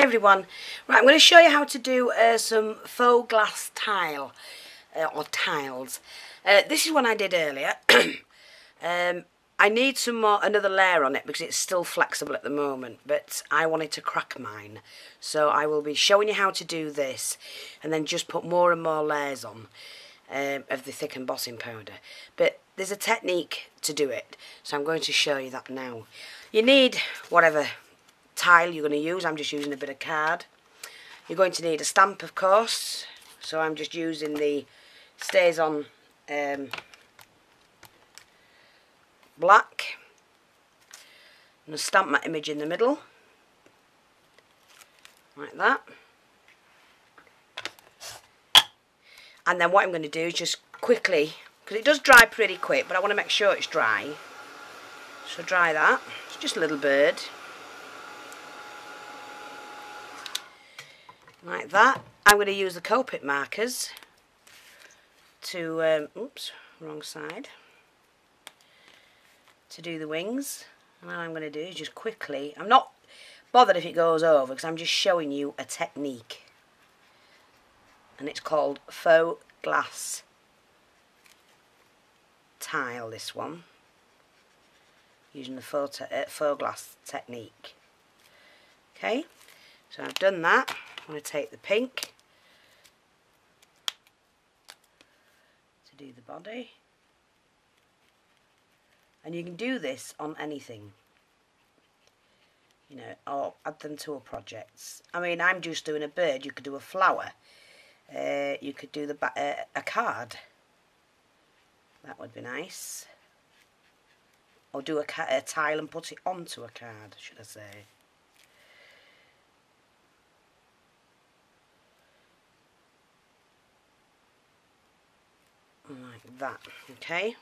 Hey everyone, right, I'm going to show you how to do some faux glass tile or tiles. This is one I did earlier. I need another layer on it because it's still flexible at the moment, but I wanted to crack mine, so I will be showing you how to do this and then just put more and more layers on of the thick embossing powder. But there's a technique to do it, so I'm going to show you that now. You need whatever tile you're going to use. I'm just using a bit of card. You're going to need a stamp, of course, so I'm just using the Stays On black. I'm going to stamp my image in the middle like that, and then what I'm going to do is just quickly, because it does dry pretty quick, but I want to make sure it's dry, so dry that. It's just a little bird like that. I'm going to use the Copic markers to, oops, wrong side, to do the wings. And what I'm going to do is just quickly, I'm not bothered if it goes over because I'm just showing you a technique. And it's called faux glass tile, this one. Using the faux glass technique. Okay, so I've done that. I'm going to take the pink to do the body, and you can do this on anything, you know, or add them to a project. I mean, I'm just doing a bird. You could do a flower, you could do a card, that would be nice, or do a tile and put it onto a card, should I say. Like that. Okay,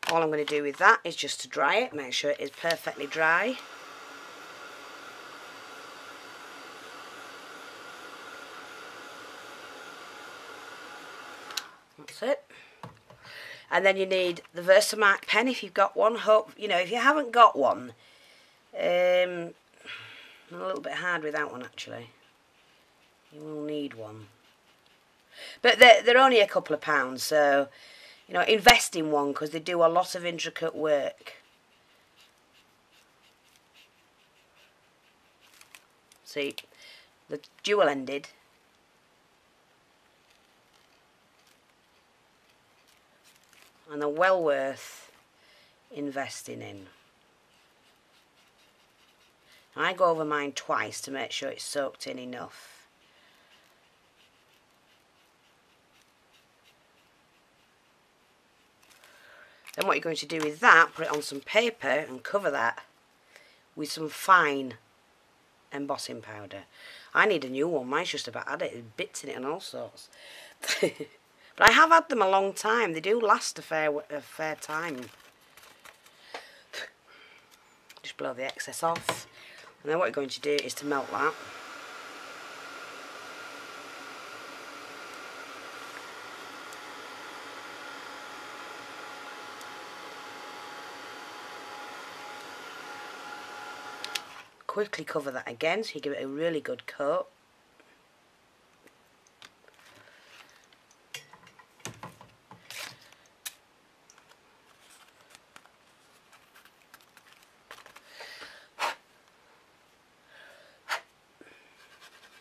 all I'm going to do with that is just to dry it, make sure it is perfectly dry. That's it. And then you need the Versamark pen if you've got one. Hope, you know, if you haven't got one, I'm a little bit hard with that one actually. You will need one. But they're only a couple of pounds, so, you know, invest in one because they do a lot of intricate work. See, the dual ended. And they're well worth investing in. I go over mine twice to make sure it's soaked in enough. Then what you're going to do with that, put it on some paper and cover that with some fine embossing powder. I need a new one. Mine's just about had it. There's bits in it and all sorts. But I have had them a long time. They do last a fair time. Just blow the excess off. And then what you're going to do is to melt that. Quickly cover that again so you give it a really good coat.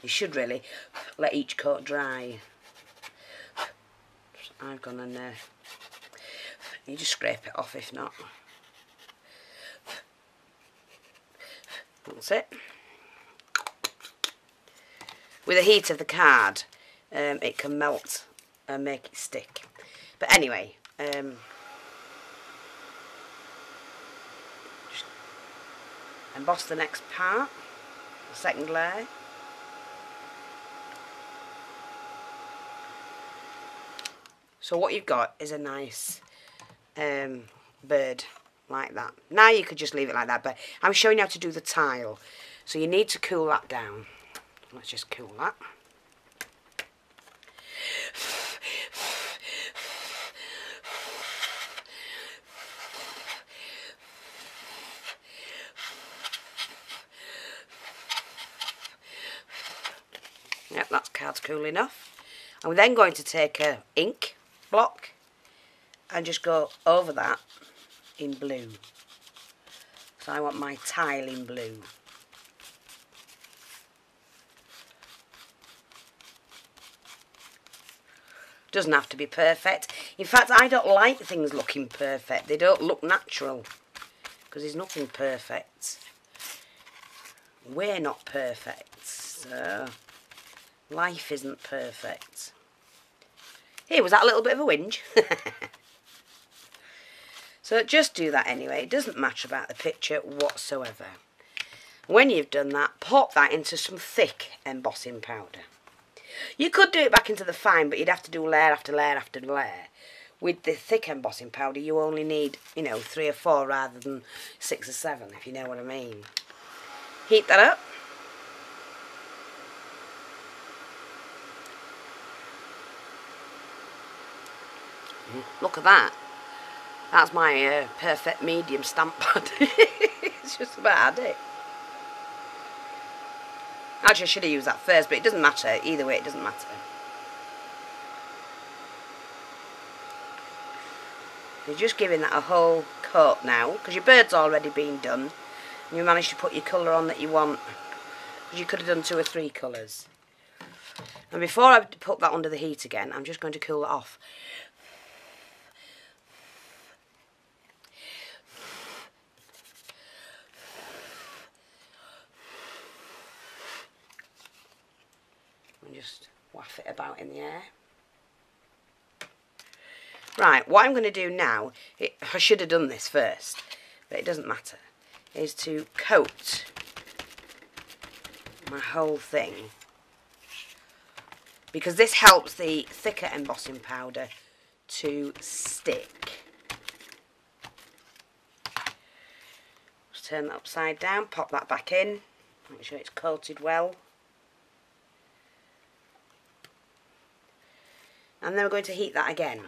You should really let each coat dry. I've gone and you just scrape it off if not. That's it. With the heat of the card, it can melt and make it stick. But anyway, just emboss the next part, the second layer. So what you've got is a nice bird like that. Now you could just leave it like that, but I'm showing you how to do the tile. So you need to cool that down. Let's just cool that. Yep, that's card's cool enough. And we're then going to take a ink block and just go over that in blue. So I want my tile in blue. Doesn't have to be perfect. In fact, I don't like things looking perfect. They don't look natural. Because there's nothing perfect. We're not perfect. So life isn't perfect. Here, was that a little bit of a whinge? So just do that anyway. It doesn't matter about the picture whatsoever. When you've done that, pop that into some thick embossing powder. You could do it back into the fine, but you'd have to do layer after layer after layer. With the thick embossing powder, you only need, 3 or 4 rather than 6 or 7, if you know what I mean. Heat that up. Look at that. That's my perfect medium stamp pad. It's just about it. Actually, I should have used that first, but it doesn't matter. Either way, it doesn't matter. You're just giving that a whole coat now, because your bird's already been done. And you managed to put your colour on that you want. Because you could have done 2 or 3 colours. And before I put that under the heat again, I'm just going to cool it off. And just waft it about in the air. Right, what I'm going to do now, I should have done this first, but it doesn't matter, is to coat my whole thing. Because this helps the thicker embossing powder to stick. Just turn that upside down, pop that back in, make sure it's coated well. And then we're going to heat that again.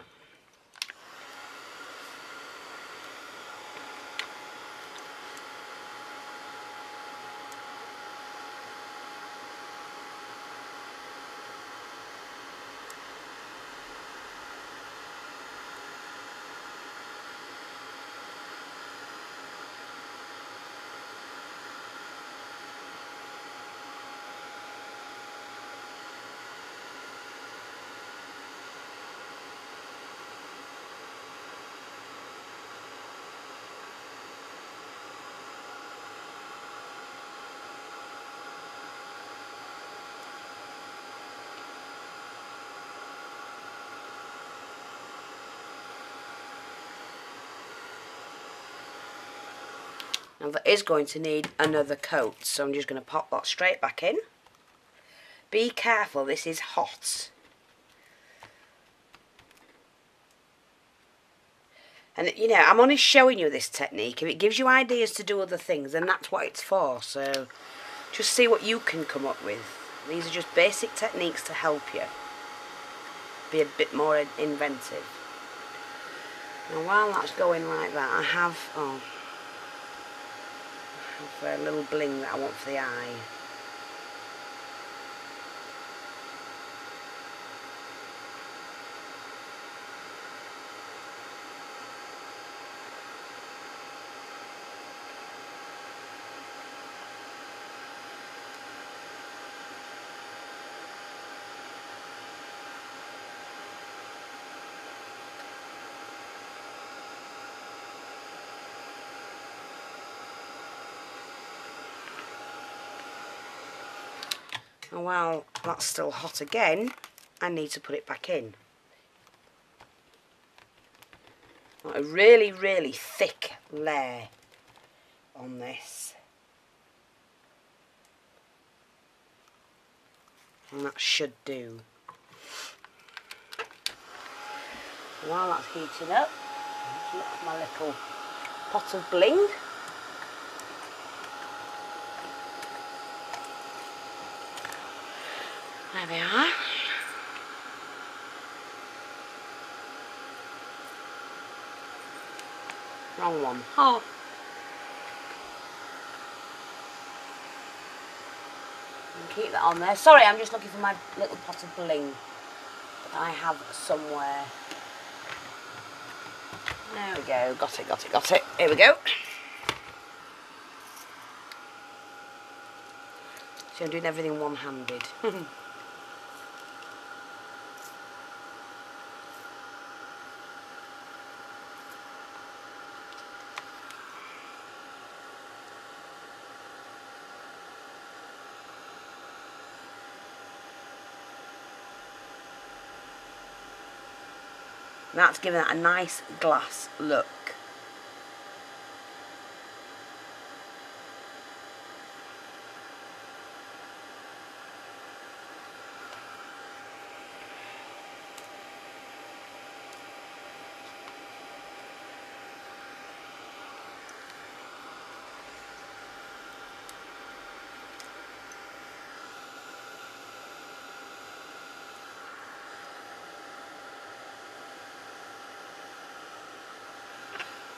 Now that is going to need another coat, so I'm just going to pop that straight back in. Be careful, this is hot. And I'm only showing you this technique. If it gives you ideas to do other things, then that's what it's for. So just see what you can come up with. These are just basic techniques to help you be a bit more inventive. Now while that's going like that, I have a little bling that I want for the eye. And while that's still hot again, I need to put it back in. A really, really thick layer on this. And that should do. While that's heating up, look at my little pot of bling. There we are. Wrong one. Oh. And keep that on there. Sorry, I'm just looking for my little pot of bling that I have somewhere. There we go. Got it, got it, got it. Here we go. So I'm doing everything one-handed. That's giving that a nice glass look.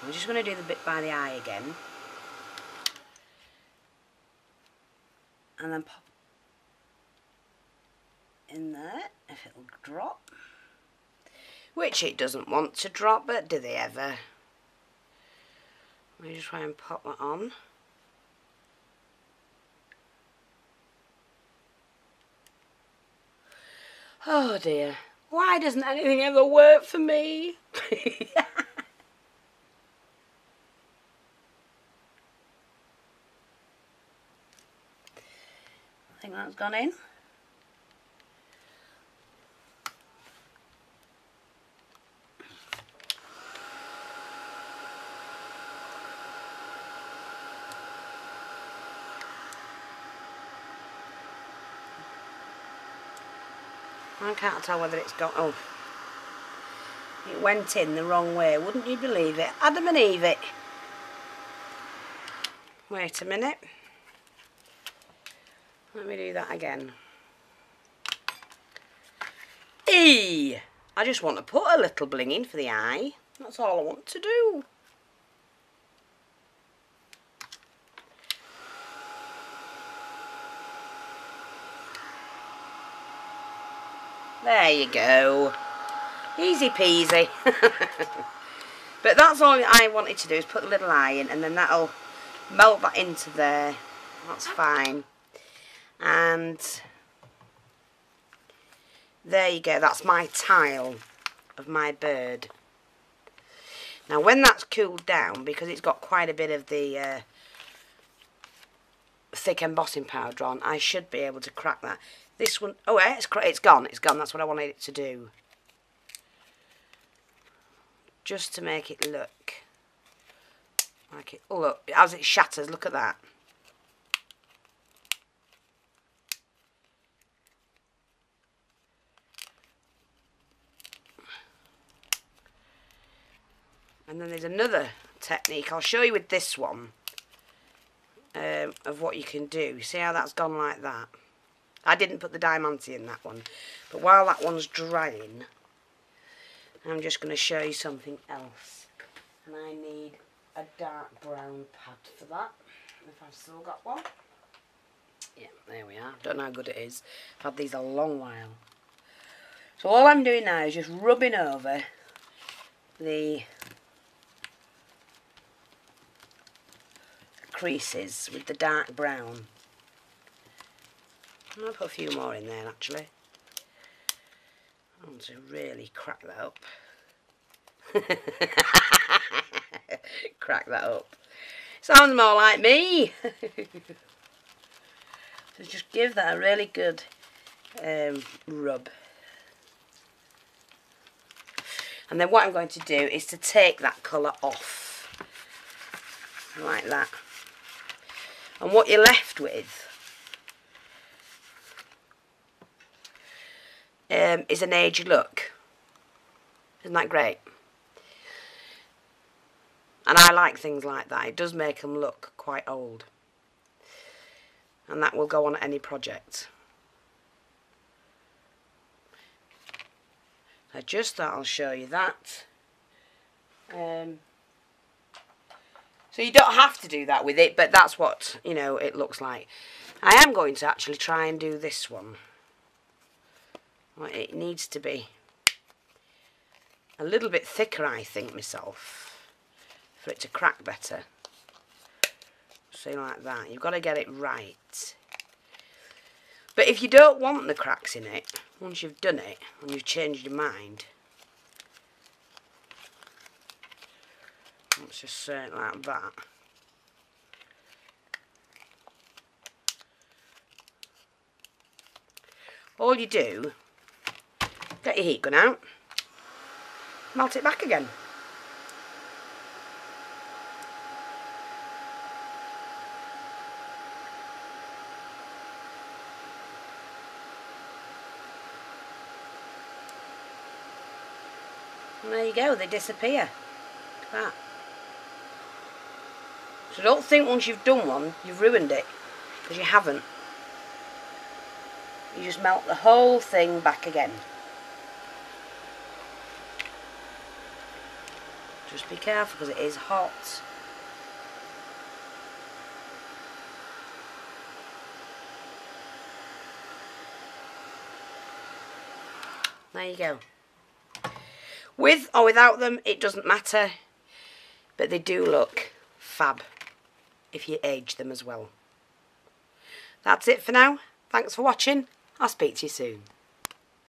I'm just going to do the bit by the eye again. And then pop in there, if it'll drop. Which it doesn't want to drop, but do they ever? Let me just try and pop that on. Oh dear. Why doesn't anything ever work for me? I think that's gone in. I can't tell whether it's gone. Oh, it went in the wrong way. Wouldn't you believe it? Adam and Eve it. Wait a minute. Let me do that again. I just want to put a little bling in for the eye. That's all I want to do. There you go. Easy peasy. But that's all I wanted to do, is put a little eye in, and then that'll melt that into there. That's fine. And there you go. That's my tile of my bird. Now when that's cooled down, because it's got quite a bit of the thick embossing powder on, I should be able to crack that. This one, oh yeah, it's gone. It's gone. That's what I wanted it to do. Just to make it look like it. Oh look, as it shatters. Look at that. And then there's another technique I'll show you with this one, of what you can do. See how that's gone like that? I didn't put the diamante in that one, but while that one's drying, I'm just going to show you something else. And I need a dark brown pad for that, if I've still got one. Yeah, there we are. Don't know how good it is. I've had these a long while. So all I'm doing now is just rubbing over the creases with the dark brown. I'll put a few more in there actually. I want to really crack that up. Crack that up. Sounds more like me. So just give that a really good rub. And then what I'm going to do is to take that colour off. Like that. And what you're left with is an aged look. Isn't that great? And I like things like that. It does make them look quite old. And that will go on any project. I just thought I'll show you that. So you don't have to do that with it, but that's what, you know, it looks like. I am going to actually try and do this one. Well, it needs to be a little bit thicker, I think, myself, for it to crack better. So like that. You've got to get it right. But if you don't want the cracks in it, once you've done it and you've changed your mind, let's just say it like that. All you do, get your heat gun out, melt it back again. And there you go, they disappear. Look at that. So don't think once you've done one, you've ruined it, because you haven't. You just melt the whole thing back again. Just be careful because it is hot. There you go. With or without them, it doesn't matter, but they do look fab if you age them as well. That's it for now. Thanks for watching. I'll speak to you soon.